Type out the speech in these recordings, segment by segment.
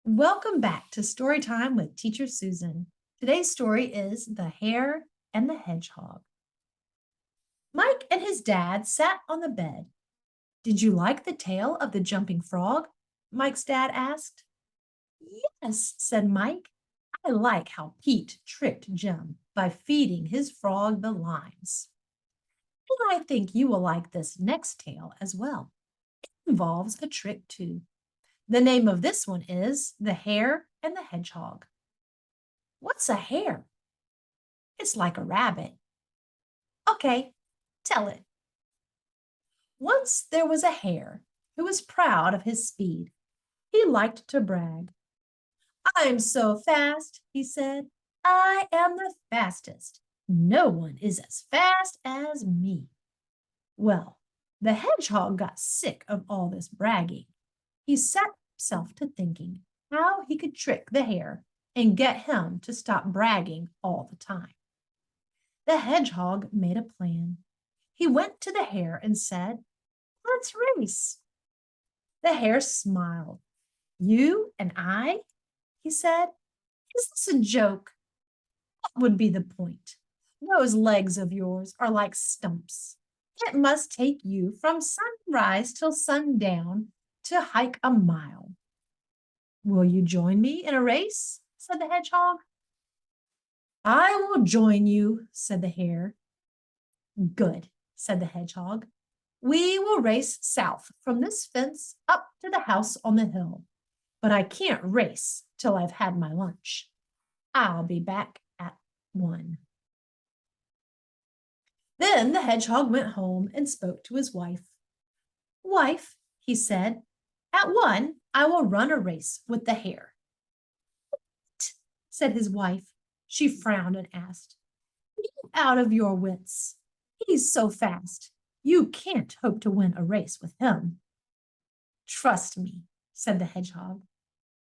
Welcome back to Story Time with Teacher Susan. Today's story is The Hare and the Hedgehog. Mike and his dad sat on the bed. Did you like the tale of the jumping frog? Mike's dad asked. Yes, said Mike. I like how Pete tricked Jem by feeding his frog the limes. And I think you will like this next tale as well. It involves a trick too. The name of this one is The Hare and the Hedgehog. What's a hare? It's like a rabbit. Okay, tell it. Once there was a hare who was proud of his speed. He liked to brag. I'm so fast, he said. I am the fastest. No one is as fast as me. Well, the hedgehog got sick of all this bragging. He set himself to thinking how he could trick the hare and get him to stop bragging all the time. The hedgehog made a plan. He went to the hare and said, Let's race. The hare smiled. You and I? He said. Is this a joke? What would be the point? Those legs of yours are like stumps. It must take you from sunrise till sundown to hike a mile. Will you join me in a race? Said the hedgehog. I will join you, said the hare. Good, said the hedgehog. We will race south from this fence up to the house on the hill. But I can't race till I've had my lunch. I'll be back at 1. Then the hedgehog went home and spoke to his wife. Wife, he said, at 1 I will run a race with the hare. What? Said his wife. She frowned and asked, Are you out of your wits? He's so fast. You can't hope to win a race with him. Trust me, said the hedgehog.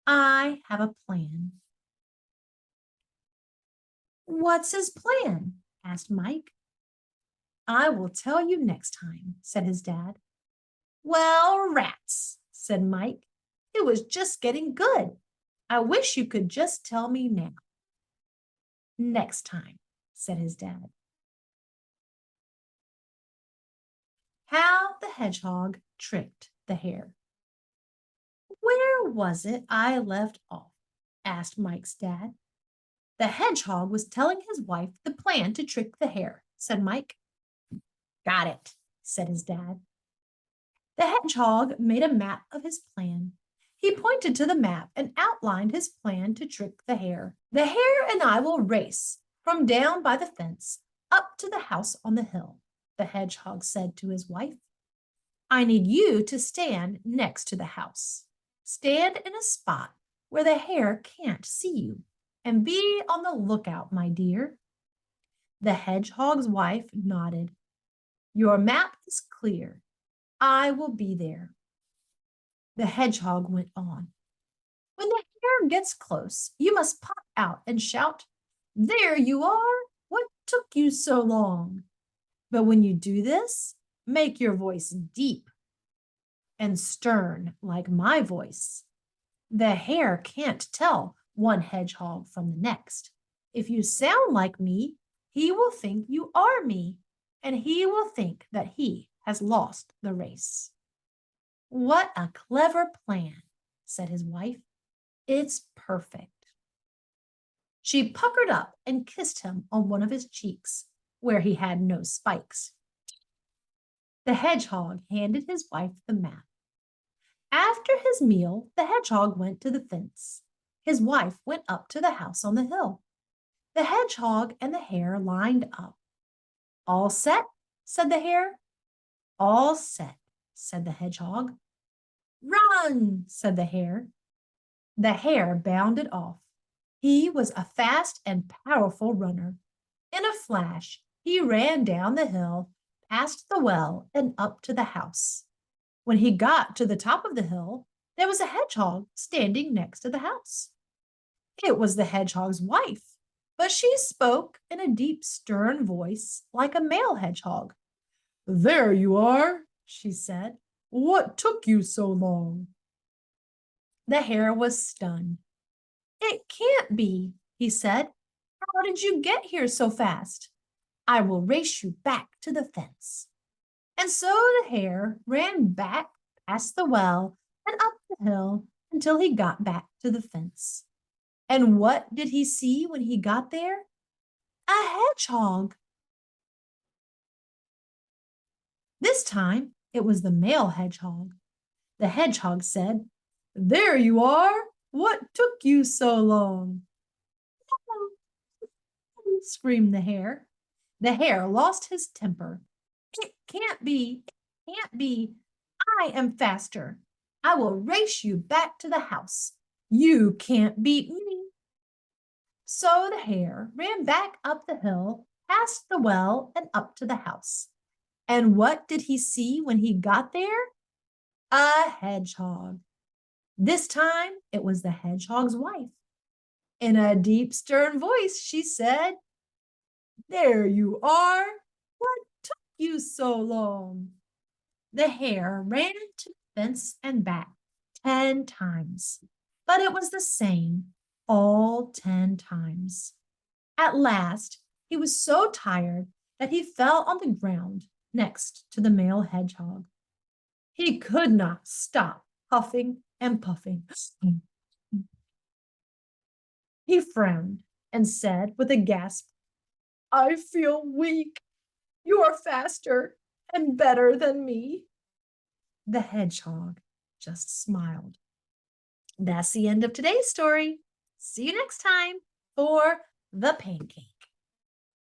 I have a plan. What's his plan? Asked Mike. I will tell you next time, said his dad. Well, rats, said Mike. It was just getting good. I wish you could just tell me now. Next time, said his dad. How the hedgehog tricked the hare. Where was it I left off? Asked Mike's dad. The hedgehog was telling his wife the plan to trick the hare, said Mike. Got it, said his dad. The hedgehog made a map of his plan. He pointed to the map and outlined his plan to trick the hare. The hare and I will race from down by the fence up to the house on the hill, the hedgehog said to his wife. I need you to stand next to the house. Stand in a spot where the hare can't see you, and be on the lookout, my dear. The hedgehog's wife nodded. Your map is clear. I will be there. The hedgehog went on. When the hare gets close, you must pop out and shout, There you are! What took you so long? But when you do this, make your voice deep and stern like my voice. The hare can't tell one hedgehog from the next. If you sound like me, he will think you are me, and he will think that he has lost the race. What a clever plan, said his wife. It's perfect. She puckered up and kissed him on one of his cheeks, where he had no spikes. The hedgehog handed his wife the map. After his meal, the hedgehog went to the fence. His wife went up to the house on the hill. The hedgehog and the hare lined up. All set, said the hare. All set, said the hedgehog. Run, said the hare. The hare bounded off. He was a fast and powerful runner. In a flash, he ran down the hill, past the well, and up to the house. When he got to the top of the hill, there was a hedgehog standing next to the house. It was the hedgehog's wife, but she spoke in a deep, stern voice like a male hedgehog. There you are, she said. What took you so long? The hare was stunned. "It can't be," he said. "How did you get here so fast? I will race you back to the fence." And so the hare ran back past the well and up the hill until he got back to the fence. And what did he see when he got there? A hedgehog. This time it was the male hedgehog. The hedgehog said, "There you are! What took you so long?" Screamed the hare. The hare lost his temper. "It can't be! It can't be! I am faster. I will race you back to the house. You can't beat me." So the hare ran back up the hill, past the well, and up to the house. And what did he see when he got there? A hedgehog. This time it was the hedgehog's wife. In a deep, stern voice, she said, "There you are. What took you so long?" The hare ran to the fence and back 10 times, but it was the same all 10 times. At last, he was so tired that he fell on the ground next to the male hedgehog. He could not stop puffing and puffing. He frowned and said with a gasp, "I feel weak. You are faster and better than me." The hedgehog just smiled. That's the end of today's story. See you next time for the pancake.